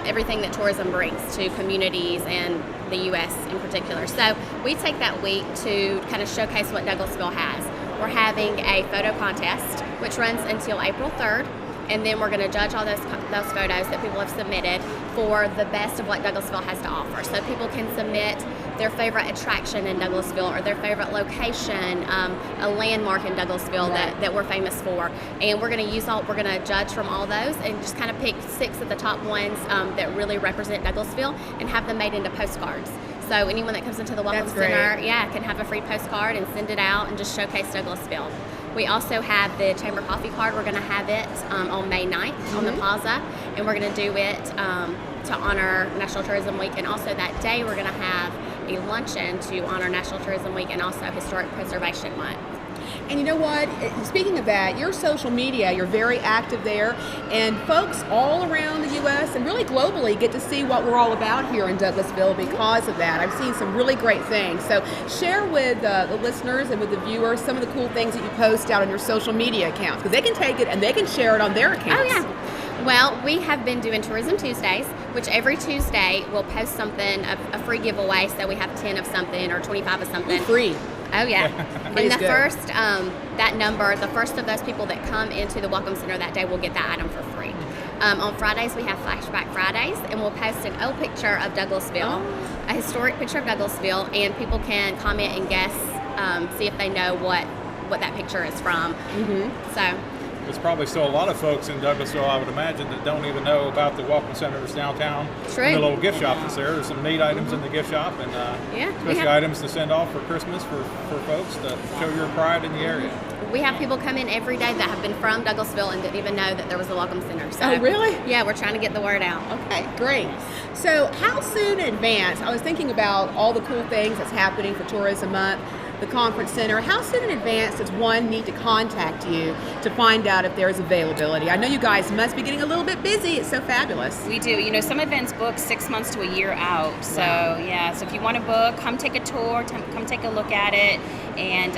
everything that tourism brings to communities and the U.S. in particular. So we take that week to kind of showcase what Douglasville has. We're having a photo contest, which runs until April 3rd. And then we're going to judge all those photos that people have submitted for the best of what Douglasville has to offer. So people can submit their favorite attraction in Douglasville or their favorite location, a landmark in Douglasville that we're famous for. And we're going to judge from all those and just kind of pick 6 of the top ones that really represent Douglasville and have them made into postcards. So anyone that comes into the Welcome Center, can have a free postcard and send it out and just showcase Douglasville. We also have the Chamber Coffee Card. We're going to have it on May 9th on the Plaza, and we're going to do it to honor National Tourism Week. And also that day, we're going to have a luncheon to honor National Tourism Week and also Historic Preservation Month. And you know what? Speaking of that, your social media, you're very active there, and folks all around the U.S. and really globally get to see what we're all about here in Douglasville because of that. I've seen some really great things. So share with the listeners and with the viewers some of the cool things that you post out on your social media accounts, because they can take it and they can share it on their accounts. Oh, yeah. Well, we have been doing Tourism Tuesdays, which every Tuesday we'll post something, a free giveaway. So we have 10 of something or 25 of something. Free. Oh yeah. Please And the do. first, that number, the first of those people that come into the Welcome Center that day will get that item for free. On Fridays we have Flashback Fridays, and we'll post an old picture of Douglasville, a historic picture of Douglasville, and people can comment and guess, see if they know what that picture is from. So. There's probably still a lot of folks in Douglasville, I would imagine, that don't even know about the Welcome Centers downtown. True. And the little gift shop that's there. There's some neat items in the gift shop, and especially items to send off for Christmas for folks to show your pride in the area. We have people come in every day that have been from Douglasville and didn't even know that there was a Welcome Center. So, Oh, really? Yeah, we're trying to get the word out. Okay, great. So how soon in advance, I was thinking about all the cool things that's happening for Tourism Month, the conference center, how soon in advance does one need to contact you to find out if there's availability? I know you guys must be getting a little bit busy. It's so fabulous. We do. You know, some events book 6 months to a year out. So, yeah, so if you want to book, come take a tour, come take a look at it. And,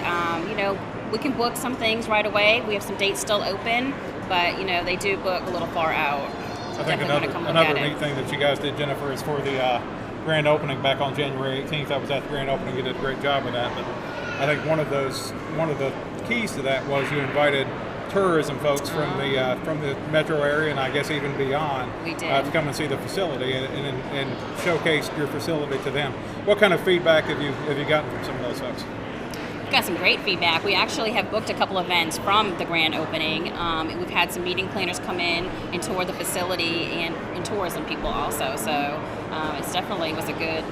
you know, we can book some things right away. We have some dates still open, but, you know, they do book a little far out. So I think another neat thing that you guys did, Jennifer, is for the grand opening back on January 18th. I was at the grand opening. You did a great job with that. But I think one of the keys to that was you invited tourism folks from the metro area, and I guess even beyond, we did. to come and see the facility and showcase your facility to them. What kind of feedback have you gotten from some of those folks? Got some great feedback. We actually have booked a couple events from the grand opening. We've had some meeting planners come in and tour the facility, and tourism people also. So it's definitely was a good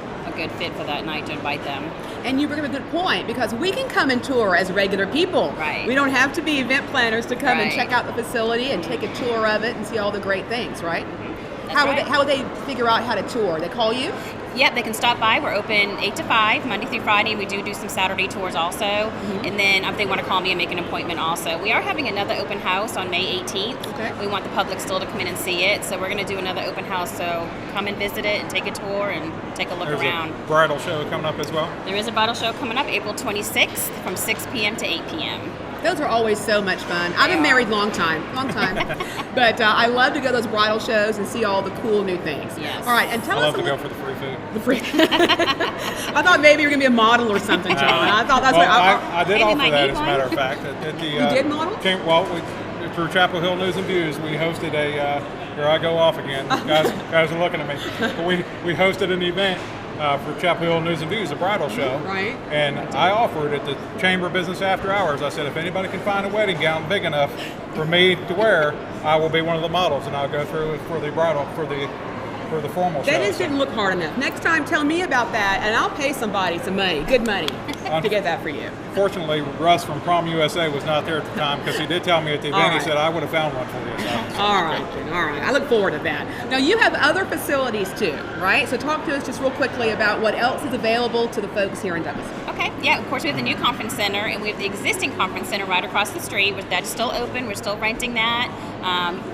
fit for that night to invite them. And you bring up a good point, because we can come and tour as regular people. Right. We don't have to be event planners to come and Right. check out the facility and take a tour of it and see all the great things, right? That's How right. would they figure out how to tour? They call you? Yep, they can stop by. We're open 8 to 5, Monday through Friday, and we do some Saturday tours also. And then if they want to call me and make an appointment also. We are having another open house on May 18th. Okay. We want the public still to come in and see it, so we're going to do another open house. So come and visit it and take a tour and take a look There's around. a bridal show coming up as well. There is a bridal show coming up April 26th from 6 p.m. to 8 p.m. Those are always so much fun. I've been married long time. But I love to go to those bridal shows and see all the cool new things. Yes. All right, and tell I us love a to go little. for the free food. The free. I thought maybe you were going to be a model or something, John. I thought that's well, what I did Maybe offer might that, need as a one. matter of fact. At the, You did model? Through Chapel Hill News and Views, we hosted a. Here I go off again. Guys are looking at me. But we hosted an event for Chapel Hill News and Views, a bridal show. Right. And I offered at the Chamber of Business after hours. I said, if anybody can find a wedding gown big enough for me to wear, I will be one of the models, and I'll go through it for the bridal for the formal show. That just didn't look hard enough. Next time, tell me about that, and I'll pay somebody some money, good money, to get that for you. Fortunately, Russ from Prom USA was not there at the time, because he did tell me at the event, All he right. said, I would have found one for you. So, All right, Jen, all right. I look forward to that. Now, you have other facilities too, right? So talk to us just real quickly about what else is available to the folks here in Douglas. Okay, yeah, of course we have the new conference center, and we have the existing conference center right across the street. That's still open. We're still renting that.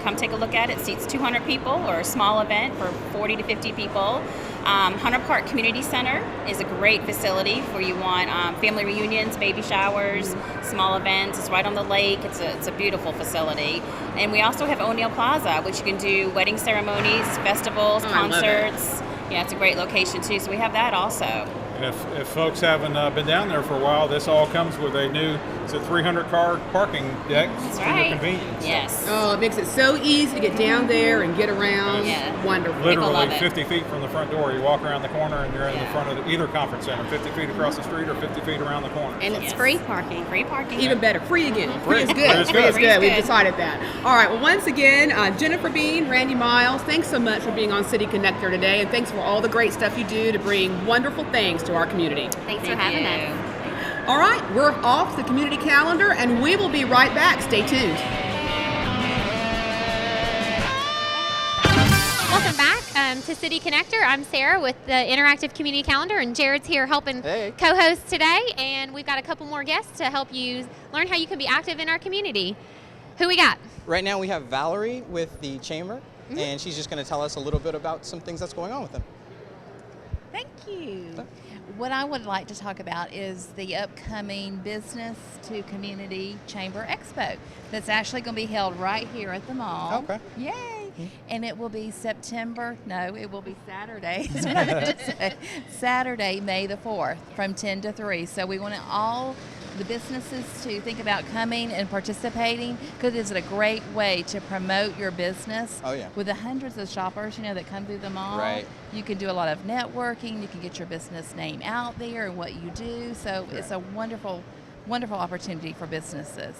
Come take a look at it. It seats 200 people, or a small event for 40 to 50 people. Hunter Park Community Center is a great facility where you want family reunions, baby showers, small events. It's right on the lake. It's a beautiful facility. And we also have O'Neill Plaza, which you can do wedding ceremonies, festivals, Oh, I love it. concerts. Yeah, it's a great location too. So we have that also. and if folks haven't been down there for a while, this all comes with a new 300-car parking deck That's for right. your convenience. Yes. Oh, it makes it so easy to get down there and get around. Yeah. Wonderful. People Literally love it. 50 feet from the front door. You walk around the corner and you're in the front of either conference center, 50 feet across the street or 50 feet around the corner. And it's Yes. free parking. Free parking. Even better, free again. Free. Free is Free good. is Free good. is Free is good. We've good. decided that. All right. Well, once again, Jennifer Bean, Randy Miles, thanks so much for being on City Connector today, and thanks for all the great stuff you do to bring wonderful things to our community. Thanks for Thank having you. us. All right, we're off the community calendar, and we will be right back. Stay tuned. Welcome back to City Connector. I'm Sarah with the Interactive Community Calendar, and Jared's here helping co-host today. And we've got a couple more guests to help you learn how you can be active in our community. Who we got? Right now we have Valerie with the Chamber, and she's just going to tell us a little bit about some things that's going on with them. Thank you. What I would like to talk about is the upcoming Business to Community Chamber Expo that's actually going to be held right here at the mall. Okay. Yay! And it will be it will be Saturday. That's what I meant to say. Saturday, May the 4th from 10 to 3. So we want all the businesses to think about coming and participating because it's a great way to promote your business. Oh, yeah. With the hundreds of shoppers, that come through the mall. Right. You can do a lot of networking. You can get your business name out there and what you do. So it's a wonderful, wonderful opportunity for businesses.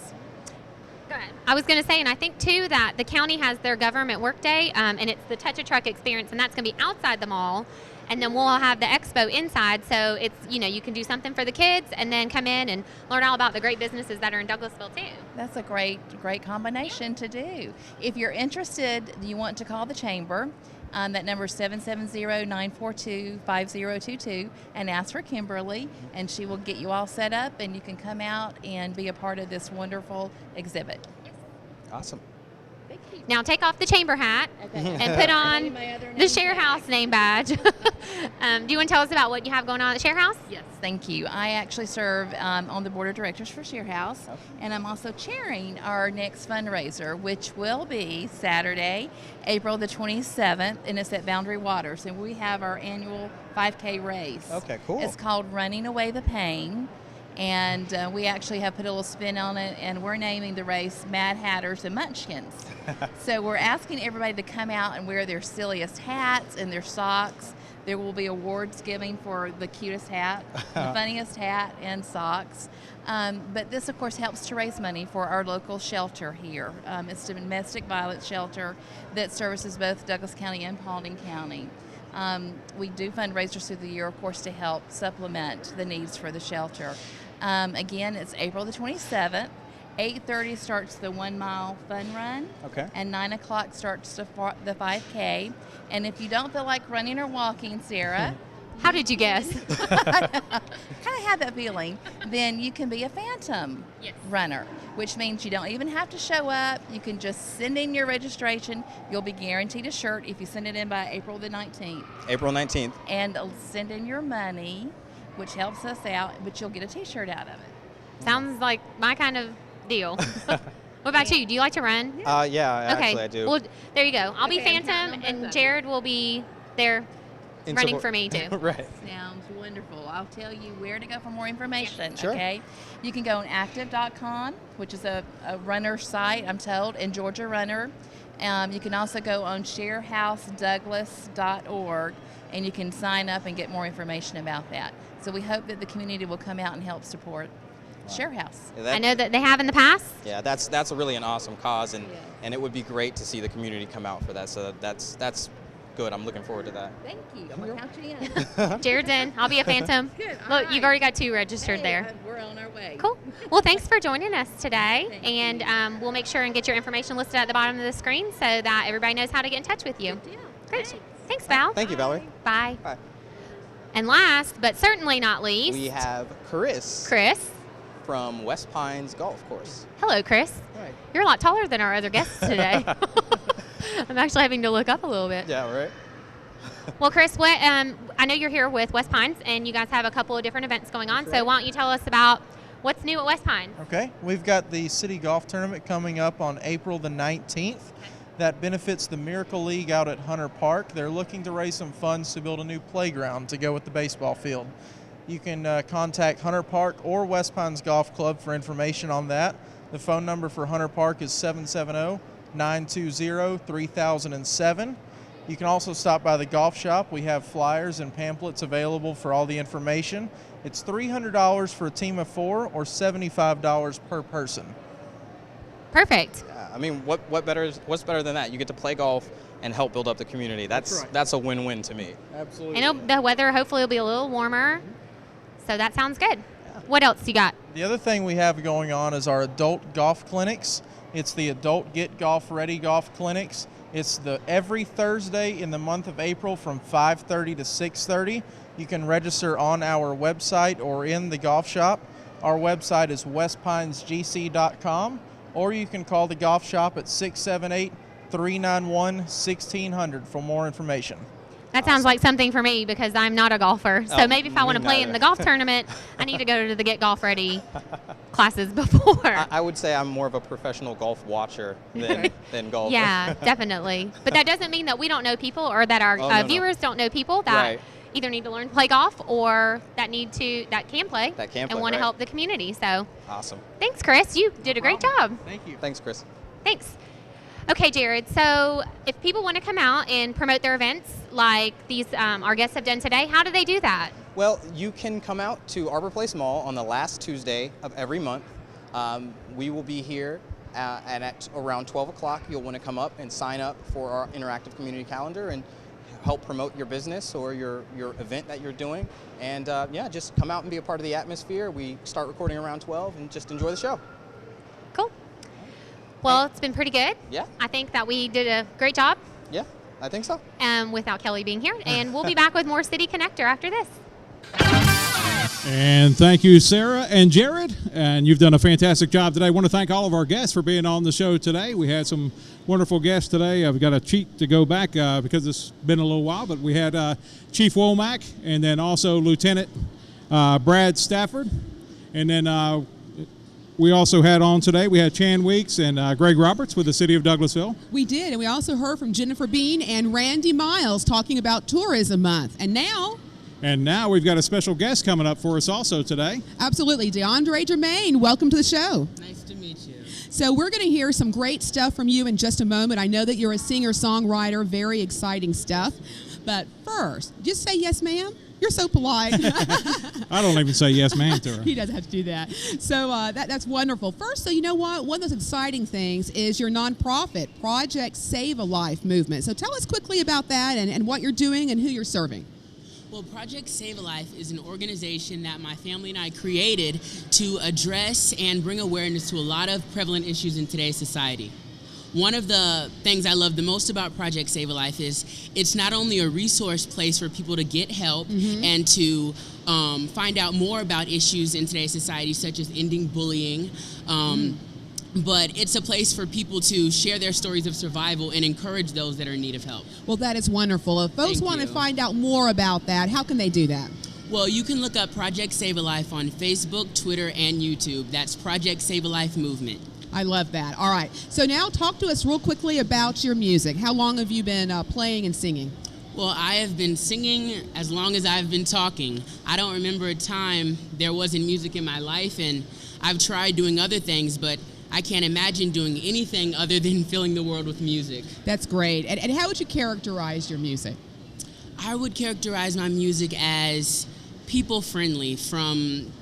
Go ahead. I was going to say, and I think too that the county has their government workday, and it's the Touch a Truck experience, and that's going to be outside the mall. And then we'll have the expo inside, so it's, you can do something for the kids and then come in and learn all about the great businesses that are in Douglasville too. That's a great combination to do. If you're interested, you want to call the chamber. That number is 770-942-5022 and ask for Kimberly, and she will get you all set up, and you can come out and be a part of this wonderful exhibit. Awesome. Now take off the chamber hat and put on the Share House name badge. Do you want to tell us about what you have going on at Share House? Yes, thank you. I actually serve on the board of directors for Share House, and I'm also chairing our next fundraiser, which will be Saturday, April the 27th, and it's at Boundary Waters, and we have our annual 5K race. Okay, cool. It's called Running Away the Pain. And we actually have put a little spin on it, and we're naming the race Mad Hatters and Munchkins. So we're asking everybody to come out and wear their silliest hats and their socks. There will be awards giving for the cutest hat, the funniest hat, and socks. But this, of course, helps to raise money for our local shelter here. It's a domestic violence shelter that services both Douglas County and Paulding County. We do fundraisers through the year, of course, to help supplement the needs for the shelter. Again, it's April the 27th. 8:30 starts the 1 mile fun run. Okay. And 9 o'clock starts the 5K. And if you don't feel like running or walking, Sarah, how did you guess? Kind of had that feeling. Then you can be a phantom runner, which means you don't even have to show up. You can just send in your registration. You'll be guaranteed a shirt if you send it in by April the 19th. April 19th. And send in your money, which helps us out, but you'll get a T-shirt out of it. Sounds like my kind of deal. What about you? Do you like to run? Yeah, Okay. actually I do. Well, there you go. I'll be Phantom, and Jared will be there running for me too. Right. Sounds wonderful. I'll tell you where to go for more information. Sure. Okay. You can go on active.com, which is a runner site, I'm told, and Georgia Runner. You can also go on sharehousedouglas.org, and you can sign up and get more information about that. So we hope that the community will come out and help support Share House. Yeah, I know that they have in the past. Yeah, that's a really an awesome cause, and it would be great to see the community come out for that. So that's good. I'm looking forward to that. Thank you. I'm going to count you in. Jared's in. I'll be a Phantom. Good. Look, you've already got 2 registered there. We're on our way. Cool. Well, thanks for joining us today, and we'll make sure and get your information listed at the bottom of the screen so that everybody knows how to get in touch with you. Good deal. Great. Thanks, Val. Thank you, Valerie. Bye. Bye. And last, but certainly not least, We have Chris Chris. from West Pines Golf Course. Hello, Chris. Hi. You're a lot taller than our other guests today. I'm actually having to look up a little bit. Yeah, right. Well, Chris, what I know you're here with West Pines, and you guys have a couple of different events going on. So why don't you tell us about what's new at West Pines? Okay, we've got the City Golf Tournament coming up on April the 19th. That benefits the Miracle League out at Hunter Park. They're looking to raise some funds to build a new playground to go with the baseball field. You can contact Hunter Park or West Pines Golf Club for information on that. The phone number for Hunter Park is 770-920-3007. You can also stop by the golf shop. We have flyers and pamphlets available for all the information. It's $300 for a team of 4 or $75 per person. Perfect. Yeah, I mean, what's better than that? You get to play golf and help build up the community. That's a win-win to me. Absolutely. I know the weather hopefully will be a little warmer, so that sounds good. Yeah. What else you got? The other thing we have going on is our adult golf clinics. It's the Adult Get Golf Ready Golf Clinics. It's every Thursday in the month of April from 5:30 to 6:30. You can register on our website or in the golf shop. Our website is westpinesgc.com, or you can call the golf shop at 678-391-1600 for more information. That sounds like something for me because I'm not a golfer. So Oh, maybe if I want to me play in neither. the golf tournament, I need to go to the Get Golf Ready classes before. I would say I'm more of a professional golf watcher than golfer. Yeah, definitely. But that doesn't mean that we don't know people or that our Oh, no, no. viewers don't know people that Right. either need to learn to play golf or that can play That can and play, want to right. help the community. So Awesome. thanks, Chris. You did a great job. Thank you. Thanks, Chris. Thanks. Okay, Jared. So if people want to come out and promote their events like these our guests have done today, how do they do that? Well, you can come out to Arbor Place Mall on the last Tuesday of every month. We will be here and at around 12 o'clock. You'll want to come up and sign up for our interactive community calendar and help promote your business or your event that you're doing. And yeah, just come out and be a part of the atmosphere. We start recording around 12 and just enjoy the show. Cool. Well, it's been pretty good. Yeah. I think that we did a great job Yeah, I think so. without Kelly being here. And we'll be back with more City Connector after this. And thank you, Sarah and Jared. And you've done a fantastic job today. I want to thank all of our guests for being on the show today. We had some wonderful guests today. I've got a cheat to go back because it's been a little while, but we had Chief Womack and then also Lieutenant Brad Stafford. And then we also had on today, we had Chan Weeks and Greg Roberts with the City of Douglasville. We did, and we also heard from Jennifer Bean and Randy Miles talking about Tourism Month. And now we've got a special guest coming up for us also today. absolutely, DeAndre Germain, welcome to the show. Nice to meet you. So we're going to hear some great stuff from you in just a moment. I know that you're a singer-songwriter, very exciting stuff. But first, just say yes, ma'am. You're so polite. I don't even say yes, ma'am, to her. He doesn't have to do that. So that's wonderful. First, so you know what? One of those exciting things is your nonprofit, Project Save a Life movement. So tell us quickly about that and what you're doing and who you're serving. Well, Project Save a Life is an organization that my family and I created to address and bring awareness to a lot of prevalent issues in today's society. One of the things I love the most about Project Save a Life is it's not only a resource place for people to get help and to find out more about issues in today's society, such as ending bullying, but it's a place for people to share their stories of survival and encourage those that are in need of help. Well, that is wonderful. If folks Thank want to you. find out more about that, how can they do that? Well, you can look up Project Save a Life on Facebook, Twitter, and YouTube. That's Project Save a Life Movement. I love that. All right. So now talk to us real quickly about your music. How long have you been playing and singing? Well, I have been singing as long as I've been talking. I don't remember a time there wasn't music in my life, and I've tried doing other things, but I can't imagine doing anything other than filling the world with music. That's great. And how would you characterize your music? I would characterize my music as people-friendly, from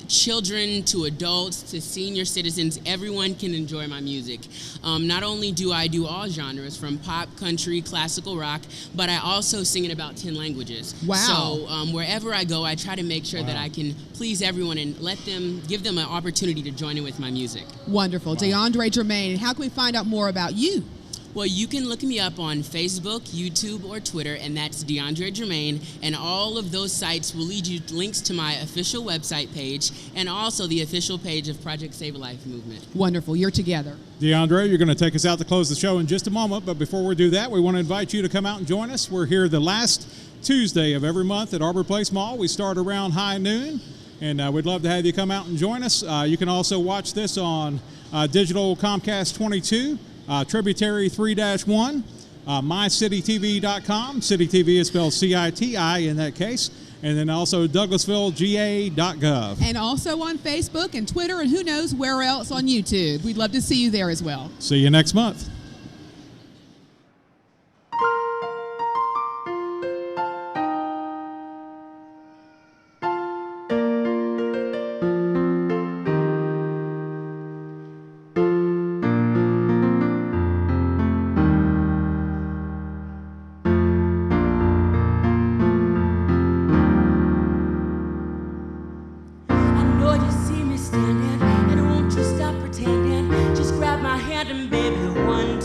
children to adults to senior citizens. Everyone can enjoy my music. Not only do I do all genres, from pop, country, classical rock, but I also sing in about 10 languages. Wow. So wherever I go, I try to make sure that I can please everyone and give them an opportunity to join in with my music. Wonderful. DeAndre Germain. And how can we find out more about you? Well, you can look me up on Facebook, YouTube, or Twitter, and that's DeAndre Germain, and all of those sites will lead you links to my official website page and also the official page of Project Save a Life Movement. Wonderful. You're together. DeAndre, you're going to take us out to close the show in just a moment, but before we do that, we want to invite you to come out and join us. We're here the last Tuesday of every month at Arbor Place Mall. We start around high noon, and we'd love to have you come out and join us. You can also watch this on digital Comcast 22, Tributary 3-1, mycitytv.com. City TV is spelled C-I-T-I in that case. And then also DouglasvilleGA.gov. And also on Facebook and Twitter and who knows where else on YouTube. We'd love to see you there as well. See you next month. I know you see me standing, and won't you stop pretending? Just grab my hand and baby, one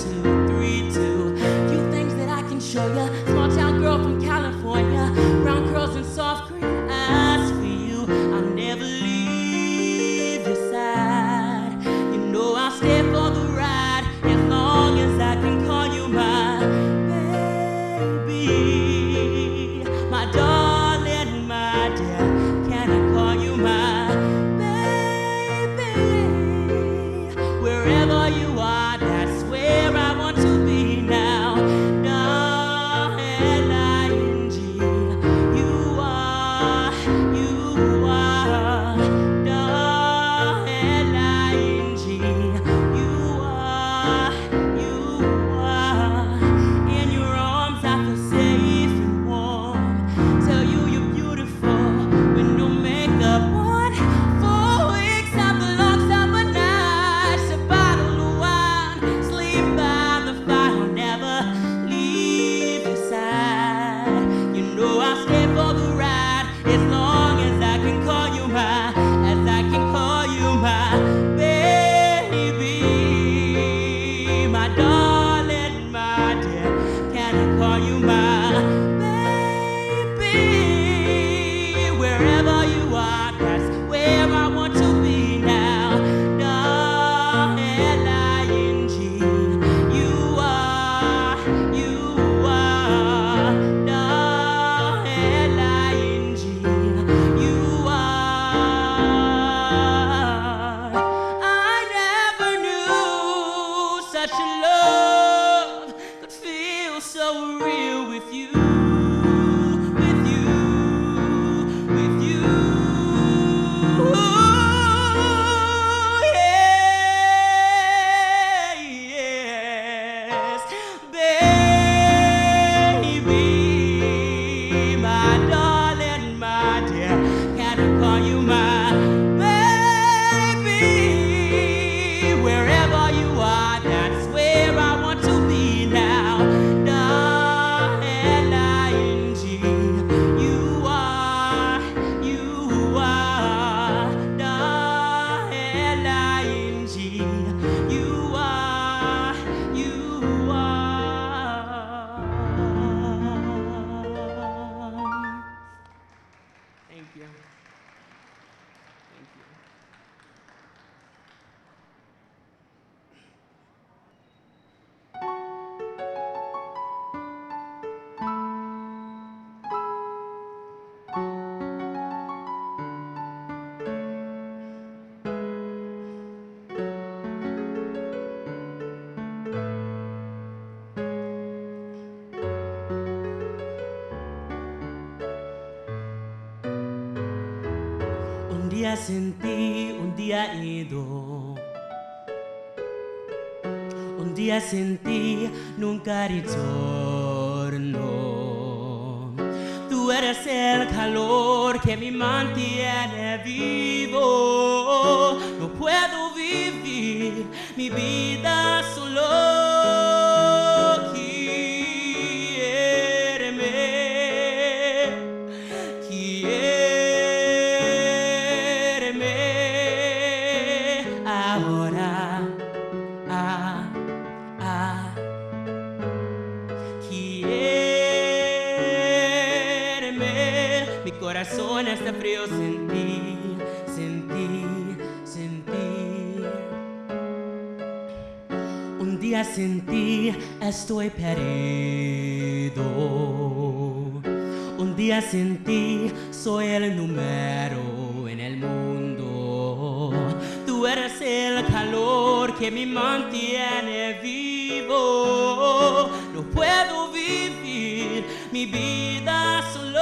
día sentí, un día ido. Un día sentí, nunca ritorno. Tú eres el calor que me mantiene vivo. No puedo vivir mi vida solo. Corazón está frío, sentí, sentí, sentí. Un día sentí, estoy perdido. Un día sentí, soy el número en el mundo. Tú eres el calor que me mantiene vivo. No puedo vivir mi vida solo.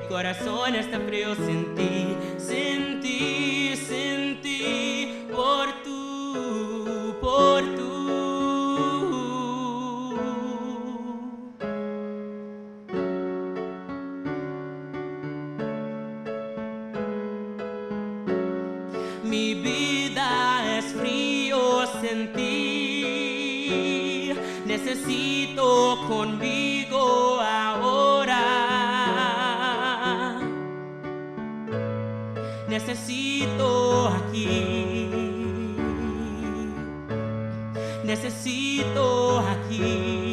Corazón está frío, sentí, sentí, sentí por tú, por tú. Mi vida es frío, sentí, necesito conmigo ahora. Necesito aquí, necesito aquí.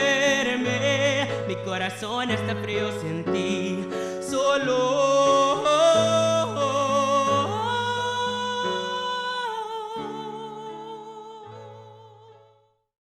Quiéreme, mi corazón está frío, sentí solo.